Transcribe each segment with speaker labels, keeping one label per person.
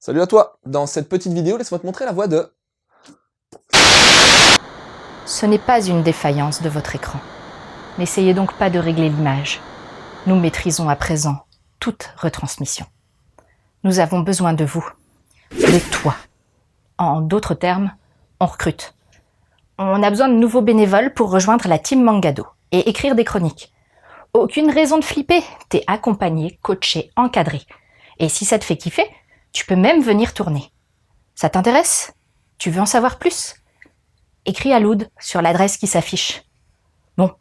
Speaker 1: Salut à toi. Dans cette petite vidéo, laisse-moi te montrer la voix de...
Speaker 2: Ce n'est pas une défaillance de votre écran. N'essayez donc pas de régler l'image. Nous maîtrisons à présent toute retransmission. Nous avons besoin de vous, de toi. En d'autres termes, on recrute. On a besoin de nouveaux bénévoles pour rejoindre la team Mangado et écrire des chroniques. Aucune raison de flipper, t'es accompagné, coaché, encadré. Et si ça te fait kiffer, tu peux même venir tourner. Ça t'intéresse? Tu veux en savoir plus? Écris à Loud sur l'adresse qui s'affiche. Bon,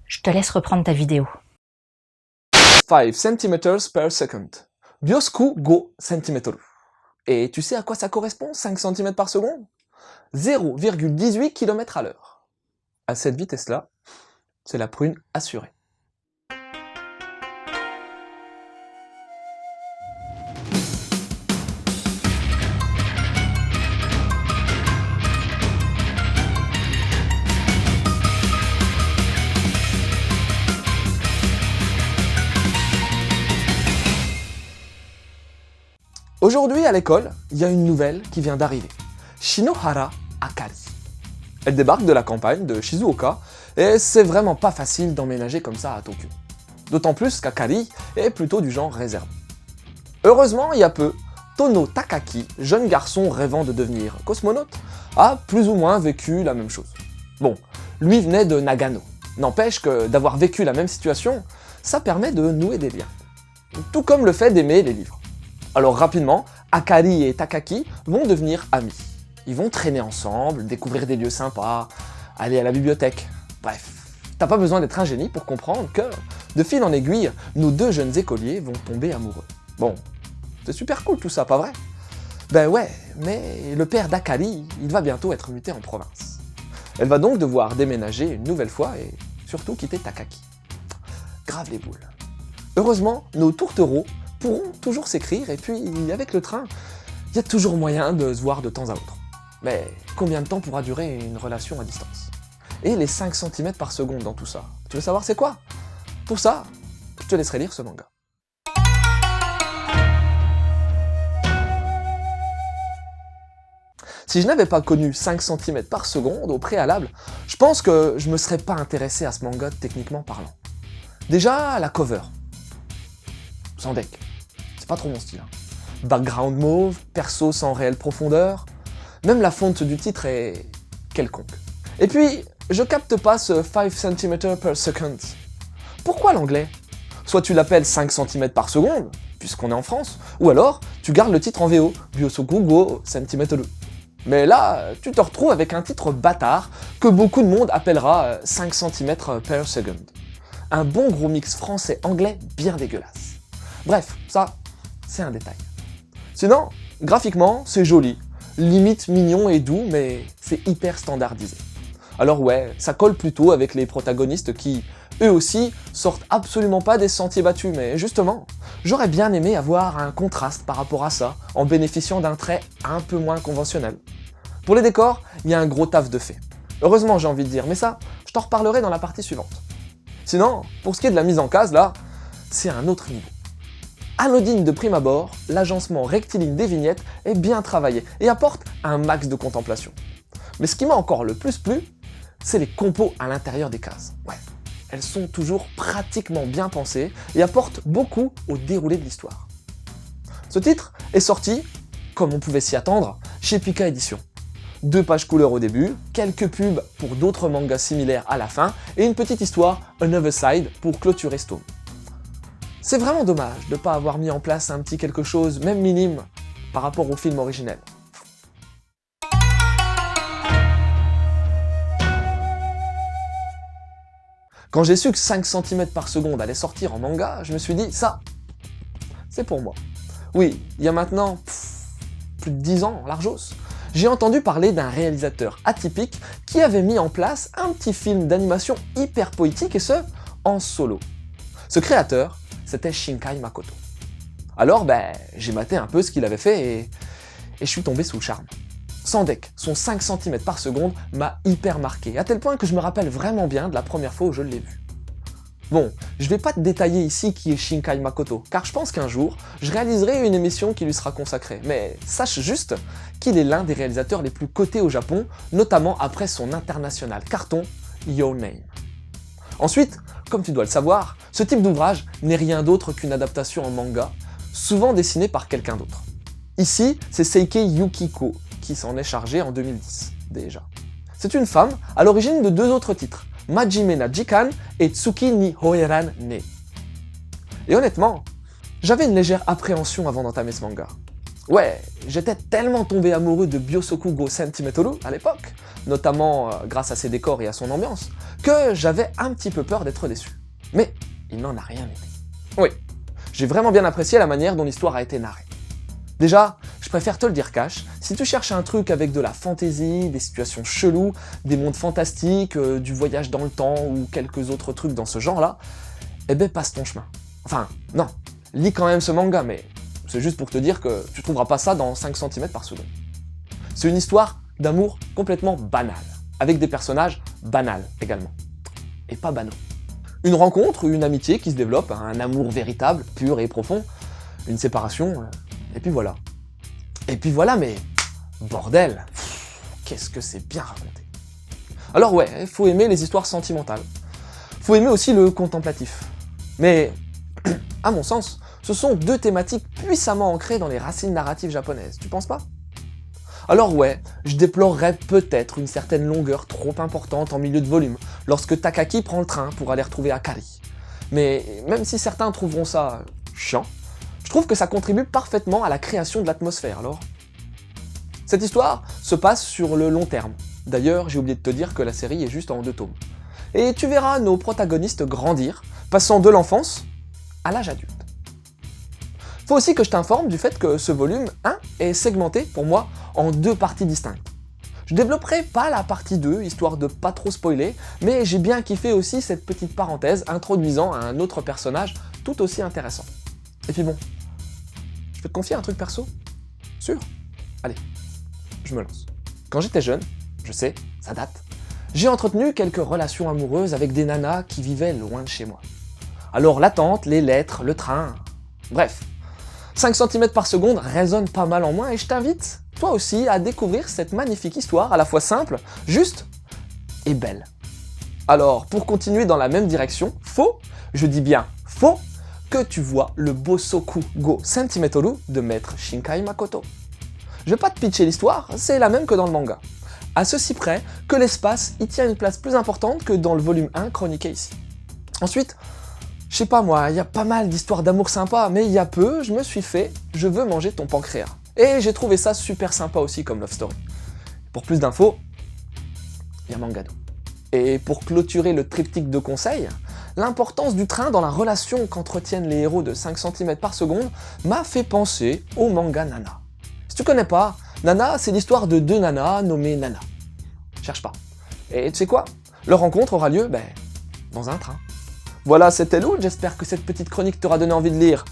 Speaker 2: je te laisse reprendre ta vidéo.
Speaker 1: 5 cm per second. Biosku go centimeter. Et tu sais à quoi ça correspond, 5 cm par seconde? 0,18 km à l'heure. À cette vitesse-là, c'est la prune assurée. Aujourd'hui à l'école, il y a une nouvelle qui vient d'arriver. Shinohara Akari. Elle débarque de la campagne de Shizuoka et c'est vraiment pas facile d'emménager comme ça à Tokyo. D'autant plus qu'Akari est plutôt du genre réservé. Heureusement, il y a peu, Tono Takaki, jeune garçon rêvant de devenir cosmonaute, a plus ou moins vécu la même chose. Bon, lui venait de Nagano. N'empêche que d'avoir vécu la même situation, ça permet de nouer des liens. Tout comme le fait d'aimer les livres. Alors rapidement, Akari et Takaki vont devenir amis. Ils vont traîner ensemble, découvrir des lieux sympas, aller à la bibliothèque. Bref, t'as pas besoin d'être un génie pour comprendre que, de fil en aiguille, nos deux jeunes écoliers vont tomber amoureux. Bon, c'est super cool tout ça, pas vrai? Ben ouais, mais le père d'Akari, il va bientôt être muté en province. Elle va donc devoir déménager une nouvelle fois et surtout quitter Takaki. Grave les boules. Heureusement, nos tourtereaux pourront toujours s'écrire, et puis avec le train, il y a toujours moyen de se voir de temps à autre. Mais combien de temps pourra durer une relation à distance? Et les 5 cm par seconde dans tout ça, tu veux savoir c'est quoi? Pour ça, je te laisserai lire ce manga. Si je n'avais pas connu 5 cm par seconde au préalable, je pense que je me serais pas intéressé à ce manga techniquement parlant. Déjà, la cover. Sans deck. C'est pas trop mon style. Background mauve, perso sans réelle profondeur, même la fonte du titre est quelconque. Et puis, je capte pas ce 5 cm per second. Pourquoi l'anglais? Soit tu l'appelles 5 cm par seconde, puisqu'on est en France, ou alors tu gardes le titre en VO, Byosoku go centimeter. Mais là, tu te retrouves avec un titre bâtard que beaucoup de monde appellera 5 cm per second. Un bon gros mix français-anglais bien dégueulasse. Bref, ça, c'est un détail. Sinon, graphiquement, c'est joli, limite mignon et doux, mais c'est hyper standardisé. Alors ouais, ça colle plutôt avec les protagonistes qui, eux aussi, sortent absolument pas des sentiers battus, mais justement, j'aurais bien aimé avoir un contraste par rapport à ça, en bénéficiant d'un trait un peu moins conventionnel. Pour les décors, il y a un gros taf de fait. Heureusement, j'ai envie de dire, mais ça, je t'en reparlerai dans la partie suivante. Sinon, pour ce qui est de la mise en case, là, c'est un autre niveau. Anodine de prime abord, l'agencement rectiligne des vignettes est bien travaillé et apporte un max de contemplation. Mais ce qui m'a encore le plus plu, c'est les compos à l'intérieur des cases. Ouais, elles sont toujours pratiquement bien pensées et apportent beaucoup au déroulé de l'histoire. Ce titre est sorti, comme on pouvait s'y attendre, chez Pika Éditions. 2 pages couleurs au début, quelques pubs pour d'autres mangas similaires à la fin et une petite histoire, Another Side, pour clôturer ce tome. C'est vraiment dommage de ne pas avoir mis en place un petit quelque chose, même minime, par rapport au film originel. Quand j'ai su que 5 cm par seconde allait sortir en manga, je me suis dit, ça, c'est pour moi. Oui, il y a maintenant plus de 10 ans, largos, j'ai entendu parler d'un réalisateur atypique qui avait mis en place un petit film d'animation hyper poétique, et ce, en solo. Ce créateur, c'était Shinkai Makoto. Alors, j'ai maté un peu ce qu'il avait fait et je suis tombé sous le charme. Sans deck, son 5 cm par seconde m'a hyper marqué, à tel point que je me rappelle vraiment bien de la première fois où je l'ai vu. Bon, je vais pas te détailler ici qui est Shinkai Makoto, car je pense qu'un jour, je réaliserai une émission qui lui sera consacrée, mais sache juste qu'il est l'un des réalisateurs les plus cotés au Japon, notamment après son international carton Your Name. Ensuite, comme tu dois le savoir, ce type d'ouvrage n'est rien d'autre qu'une adaptation en manga, souvent dessinée par quelqu'un d'autre. Ici, c'est Seiki Yukiko qui s'en est chargé en 2010, déjà. C'est une femme à l'origine de deux autres titres, Majime na Jikan et Tsuki ni Hoeran ne. Et honnêtement, j'avais une légère appréhension avant d'entamer ce manga. Ouais, j'étais tellement tombé amoureux de Byosoku go Sentimetolu à l'époque, notamment grâce à ses décors et à son ambiance, que j'avais un petit peu peur d'être déçu. Mais il n'en a rien été. Oui, j'ai vraiment bien apprécié la manière dont l'histoire a été narrée. Déjà, je préfère te le dire cash, si tu cherches un truc avec de la fantaisie, des situations cheloues, des mondes fantastiques, du voyage dans le temps ou quelques autres trucs dans ce genre-là, eh ben passe ton chemin. Enfin, non, lis quand même ce manga, mais c'est juste pour te dire que tu trouveras pas ça dans 5 cm par seconde. C'est une histoire d'amour complètement banale, avec des personnages banals également, et pas banaux. Une rencontre, une amitié qui se développe, un amour véritable, pur et profond, une séparation, et puis voilà. Et puis voilà, mais bordel, qu'est-ce que c'est bien raconté. Alors ouais, il faut aimer les histoires sentimentales. Faut aimer aussi le contemplatif. Mais, à mon sens, ce sont deux thématiques puissamment ancrées dans les racines narratives japonaises, tu penses pas? Alors ouais, je déplorerais peut-être une certaine longueur trop importante en milieu de volume, lorsque Takaki prend le train pour aller retrouver Akari. Mais même si certains trouveront ça chiant, je trouve que ça contribue parfaitement à la création de l'atmosphère, alors. Cette histoire se passe sur le long terme. D'ailleurs, j'ai oublié de te dire que la série est juste en 2 tomes. Et tu verras nos protagonistes grandir, passant de l'enfance à l'âge adulte. Faut aussi que je t'informe du fait que ce volume 1 est segmenté, pour moi, en 2 parties distinctes. Je développerai pas la partie 2, histoire de pas trop spoiler, mais j'ai bien kiffé aussi cette petite parenthèse introduisant un autre personnage tout aussi intéressant. Et puis bon, je peux te confier un truc perso? Sûr? Allez, je me lance. Quand j'étais jeune, je sais, ça date, j'ai entretenu quelques relations amoureuses avec des nanas qui vivaient loin de chez moi. Alors l'attente, les lettres, le train, bref. 5 cm par seconde résonne pas mal en moi et je t'invite, toi aussi, à découvrir cette magnifique histoire à la fois simple, juste et belle. Alors, pour continuer dans la même direction, faut, je dis bien faut, que tu vois le Bosoku go Sentimetolu de maître Shinkai Makoto. Je vais pas te pitcher l'histoire, c'est la même que dans le manga. À ceci près que l'espace y tient une place plus importante que dans le volume 1 chroniqué ici. Ensuite, je sais pas moi, il y a pas mal d'histoires d'amour sympas, mais il y a peu, je me suis fait « Je veux manger ton pancréas ». Et j'ai trouvé ça super sympa aussi comme love story. Pour plus d'infos, il y a Mangado. Et pour clôturer le triptyque de conseils, l'importance du train dans la relation qu'entretiennent les héros de 5 cm par seconde m'a fait penser au manga Nana. Si tu connais pas, Nana, c'est l'histoire de 2 nanas nommées Nana. Cherche pas. Et tu sais quoi? Leur rencontre aura lieu, dans un train. Voilà, c'était Lou, j'espère que cette petite chronique t'aura donné envie de lire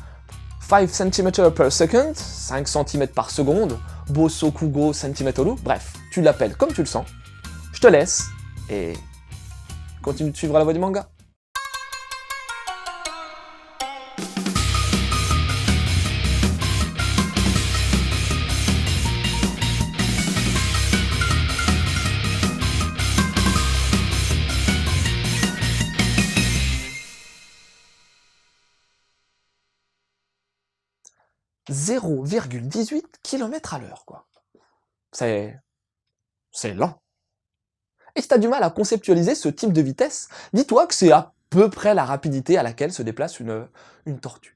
Speaker 1: 5 cm per second, 5 cm par seconde, Bosoku go Sentimetolu, bref, tu l'appelles comme tu le sens. Je te laisse, et continue de suivre la voie du manga. « 0,18 km/h, quoi. C'est lent. Et si t'as du mal à conceptualiser ce type de vitesse, dis-toi que c'est à peu près la rapidité à laquelle se déplace une tortue.